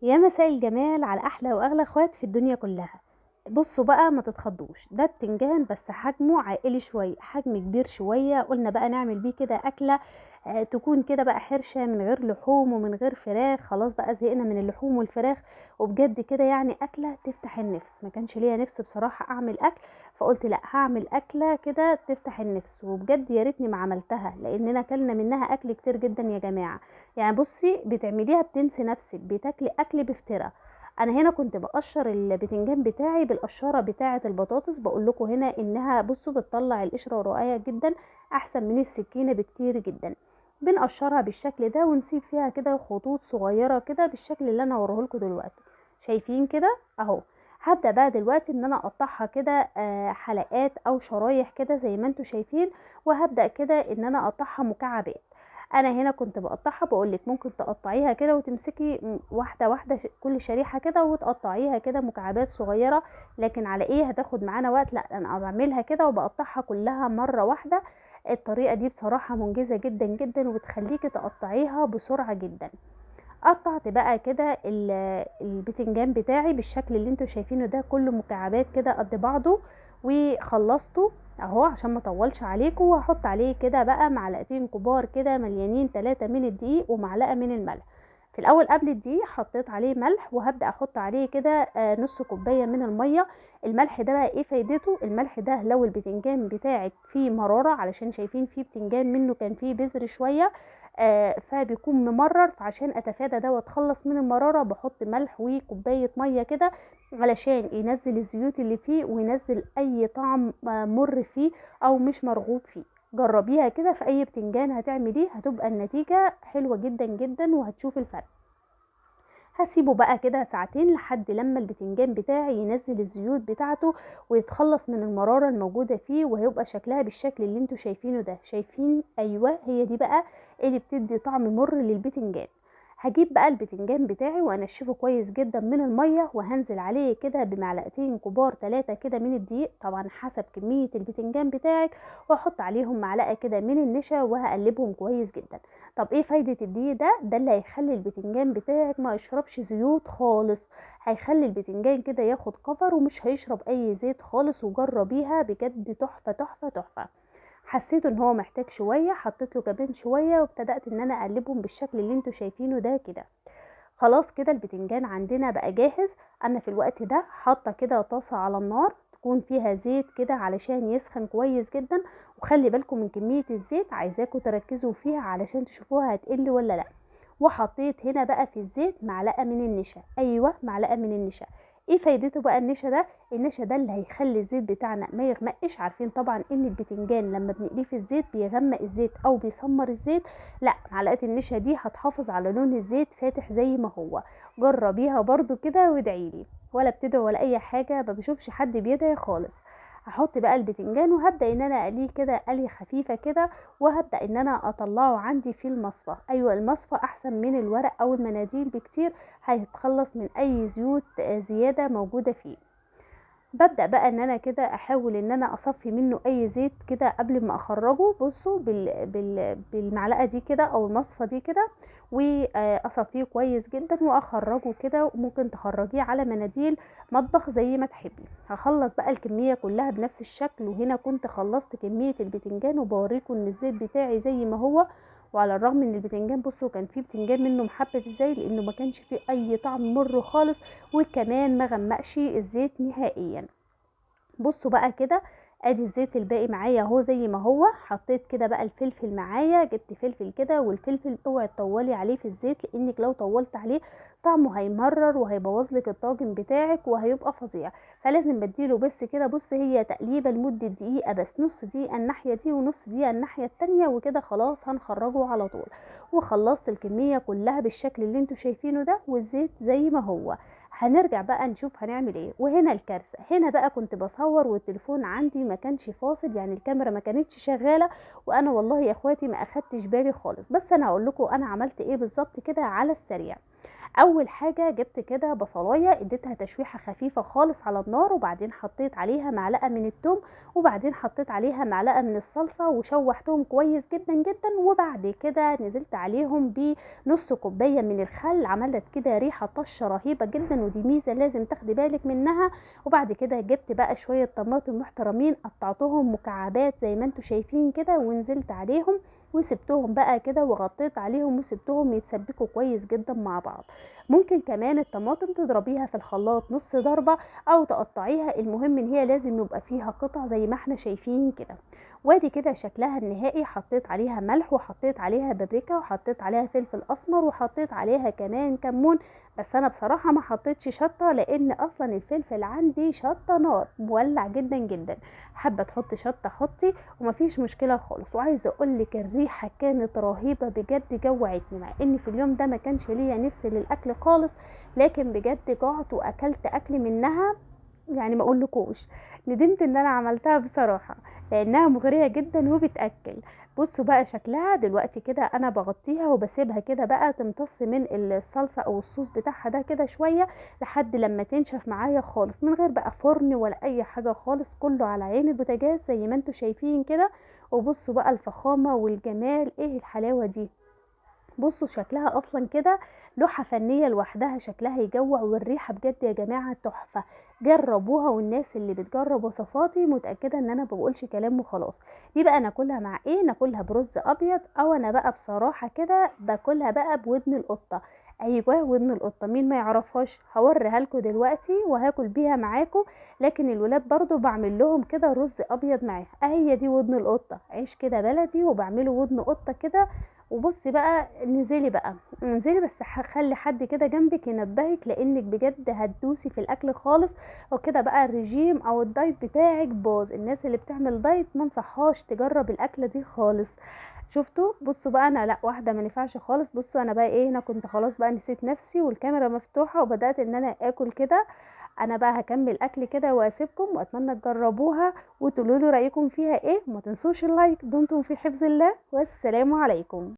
يا مساء الجمال على احلى واغلى اخوات في الدنيا كلها. بصوا بقى ما تتخضوش، ده بتنجان بس حجمه عائلي شويه، حجم كبير شويه. قلنا بقى نعمل بيه كده اكله تكون كده بقى حرشه من غير لحوم ومن غير فراخ. خلاص بقى زهقنا من اللحوم والفراخ، وبجد كده يعني اكله تفتح النفس. ما كانش ليا نفس بصراحه اعمل اكل، فقلت لا هعمل اكله كده تفتح النفس. وبجد يا ريتني ما عملتها، لاننا كلنا منها اكل كتير جدا يا جماعه. يعني بصي بتعمليها بتنسي نفسك، بتاكلي اكل بفترة. انا هنا كنت بقشر البتنجان بتاعي بالقشره بتاعه البطاطس. بقول لكم هنا انها بصوا بتطلع القشره رقيقه جدا، احسن من السكينه بكتير جدا. بنقشرها بالشكل ده ونسيب فيها كده خطوط صغيره كده بالشكل اللي انا هوريه لكم دلوقتي. شايفين كده اهو. هبدأ بقى دلوقتي ان انا اقطعها كده حلقات او شرايح كده زي ما انتم شايفين. وهبدأ كده ان انا اقطعها مكعبات. انا هنا كنت بقطعها، بقولك ممكن تقطعيها كده وتمسكي واحده واحده كل شريحه كده وتقطعيها كده مكعبات صغيره. لكن على ايه هتاخد معانا وقت؟ لا انا بعملها كده وبقطعها كلها مره واحده. الطريقه دي بصراحه منجزه جدا جدا وبتخليكي تقطعيها بسرعه جدا. قطعت بقى كده البتنجان بتاعي بالشكل اللي انتوا شايفينه ده، كله مكعبات كده قد بعضه. وخلصته اهو عشان ما اطولش عليكم. وهحط عليه كده بقى معلقتين كبار كده مليانين 3 من الدقيق ومعلقه من الملح. في الاول قبل الدقيق حطيت عليه ملح، وهبدا احط عليه كده نص كوبايه من الميه. الملح ده بقى ايه فايدته؟ الملح ده لو البتنجان بتاعك فيه مراره، علشان شايفين فيه بتنجان منه كان فيه بذر شويه فبيكون ممرر، فعشان اتفادى ده واتخلص من المراره بحط ملح وكوبايه ميه كده، علشان ينزل الزيوت اللي فيه وينزل اي طعم مر فيه او مش مرغوب فيه. جربيها كده في اي بتنجان هتعمليه، هتبقى النتيجه حلوه جدا جدا وهتشوف الفرق. هسيبه بقى كده ساعتين لحد لما البتنجان بتاعي ينزل الزيوت بتاعته ويتخلص من المرارة الموجودة فيه، وهيبقى شكلها بالشكل اللي انتوا شايفينه ده. شايفين؟ ايوه هي دي بقى اللي بتدي طعم مر للبتنجان. هجيب بقى البتنجان بتاعي وانشفه كويس جدا من المية، وهنزل عليه كده بمعلقتين كبار 3 كده من الدقيق، طبعا حسب كمية البتنجان بتاعك. واحط عليهم معلقة كده من النشا وهقلبهم كويس جدا. طب ايه فايدة الدقيق ده؟ ده اللي هيخلي البتنجان بتاعك ما يشربش زيوت خالص. هيخلي البتنجان كده ياخد كفر ومش هيشرب اي زيت خالص. وجربيها بجد تحفة تحفة تحفة. حسيت ان هو محتاج شوية، حطيت له كمان شوية وابتدأت ان انا اقلبهم بالشكل اللي انتوا شايفينه ده كده. خلاص كده البتنجان عندنا بقى جاهز. انا في الوقت ده حاطه كده طاسه على النار تكون فيها زيت كده علشان يسخن كويس جدا. وخلي بالكم من كميه الزيت، عايزاكم تركزوا فيها علشان تشوفوها هتقل ولا لا. وحطيت هنا بقى في الزيت معلقه من النشا. ايوه معلقه من النشا. ايه فايدته بقى النشا ده؟ النشا ده اللي هيخلي الزيت بتاعنا ما يغمقش. عارفين طبعا ان البتنجان لما بنقليه في الزيت بيغمق الزيت او بيسمر الزيت. لا معلقه النشا دي هتحافظ على لون الزيت فاتح زي ما هو. جربيها برضو كده وادعيلي. ولا بتدعو ولا اي حاجه، ما بشوفش حد بيدعي خالص. هحط بقى البتنجان وهبدا ان انا اقليه كده قليه خفيفه كده. وهبدا ان انا اطلعه عندي في المصفى. ايوه المصفى احسن من الورق او المناديل بكتير، هيتخلص من اي زيوت زياده موجوده فيه. ببدأ بقى ان انا كده احاول ان انا اصفي منه اي زيت كده قبل ما اخرجه. بصوا بالمعلقة دي كده او المصفى دي كده، واصفيه كويس جدا واخرجه كده. وممكن تخرجيه على مناديل مطبخ زي ما تحبي. هخلص بقى الكمية كلها بنفس الشكل. وهنا كنت خلصت كمية البتنجان وبوريكم ان الزيت بتاعي زي ما هو. وعلى الرغم ان البتنجان بصوا كان فيه بتنجان منه محبب ازاي، لانه ما كانش فيه اي طعم مر خالص. وكمان ما غمقش الزيت نهائيا. بصوا بقى كده، ادي الزيت الباقي معايا اهو زي ما هو. حطيت كده بقى الفلفل معايا، جبت فلفل كده. والفلفل اوعي تطولي عليه في الزيت، لانك لو طولت عليه طعمه هيمرر وهيبوظ لك الطاجن بتاعك وهيبقى فظيع. فلازم بديله بس كده. بص هي تقليبه لمده دقيقه بس، نص دقيقه الناحيه دي ونص دقيقه الناحيه التانية، وكده خلاص هنخرجه على طول. وخلصت الكميه كلها بالشكل اللي انتوا شايفينه ده، والزيت زي ما هو. هنرجع بقى نشوف هنعمل ايه. وهنا الكارثه، هنا بقى كنت بصور والتليفون عندي ما كانش فاصل، يعني الكاميرا ما كانتش شغاله. وانا والله يا اخواتي ما اخدتش بالي خالص. بس انا هقول لكم انا عملت ايه بالظبط كده على السريع. اول حاجه جبت كده بصلايه، اديتها تشويحه خفيفه خالص على النار، وبعدين حطيت عليها معلقه من الثوم، وبعدين حطيت عليها معلقه من الصلصه وشوحتهم كويس جدا جدا، وبعد كده نزلت عليهم بنص كوبايه من الخل، عملت كده ريحه طشه رهيبه جدا، ودي ميزه لازم تاخدي بالك منها. وبعد كده جبت بقى شويه طماطم محترمين، قطعتهم مكعبات زي ما انتوا شايفين كده، ونزلت عليهم وسبتهم بقى كده، وغطيت عليهم وسبتهم يتسبكوا كويس جدا مع بعض. ممكن كمان الطماطم تضربيها في الخلاط نص ضربة او تقطعيها، المهم ان هي لازم يبقى فيها قطع زي ما احنا شايفين كده. وادي كده شكلها النهائي. حطيت عليها ملح، وحطيت عليها بابريكا، وحطيت عليها فلفل اسمر، وحطيت عليها كمان كمون. بس انا بصراحة ما حطيتش شطة، لان اصلا الفلفل عندي شطة نار مولع جدا جدا. حابة تحطي شطة حطي، ومفيش مشكلة خالص. وعايزة اقولك الريحة كانت رهيبة بجد، جوعتني، مع ان في اليوم ده ما كانش ليا نفس للاكل خالص، لكن بجد جعت واكلت اكل منها، يعني ما اقولكوش. ندمت ان انا عملتها بصراحة، لانها مغرية جدا وبتاكل. بصوا بقى شكلها دلوقتي كده، انا بغطيها وبسيبها كده بقى تمتص من الصلصة او الصوص بتاعها ده كده شوية، لحد لما تنشف معايا خالص، من غير بقى فرن ولا اي حاجة خالص، كله على عين البوتاجاز زي ما انتوا شايفين كده. وبصوا بقى الفخامة والجمال، ايه الحلاوة دي! بصوا شكلها اصلا كده لوحة فنية لوحدها، شكلها يجوع، والريحة بجد يا جماعة تحفة. جربوها، والناس اللي بتجرب وصفاتي متأكدة ان انا بقولش كلام وخلاص. دي بقى ناكلها مع ايه؟ ناكلها برز ابيض، او انا بقى بصراحة كده باكلها بقى بودن القطة. ايوه ودن القطة، مين ما يعرفهاش؟ هوريها لكم دلوقتي وهاكل بيها معاكم. لكن الولاد برضو بعمل لهم كده رز ابيض معاها، هي دي ودن القطة، عيش كده بلدي وبعمله ودن قطة كده. وبصي بقى، انزلي بقى انزلي، بس هخلي حد كده جنبك ينبهك، لانك بجد هتدوسي في الاكل خالص. وكده بقى الرجيم او الدايت بتاعك باظ. الناس اللي بتعمل دايت ما انصحهاش تجرب الاكله دي خالص. شفتوا؟ بصوا بقى، انا لا واحده ما ينفعش خالص. بصوا انا بقى ايه، انا كنت خلاص بقى نسيت نفسي والكاميرا مفتوحه، وبدات ان انا اكل كده. انا بقى هكمل اكل كده واسيبكم، واتمنى تجربوها وتقولوا لي رايكم فيها ايه. وما تنسوش اللايك. دمتم في حفظ الله، والسلام عليكم.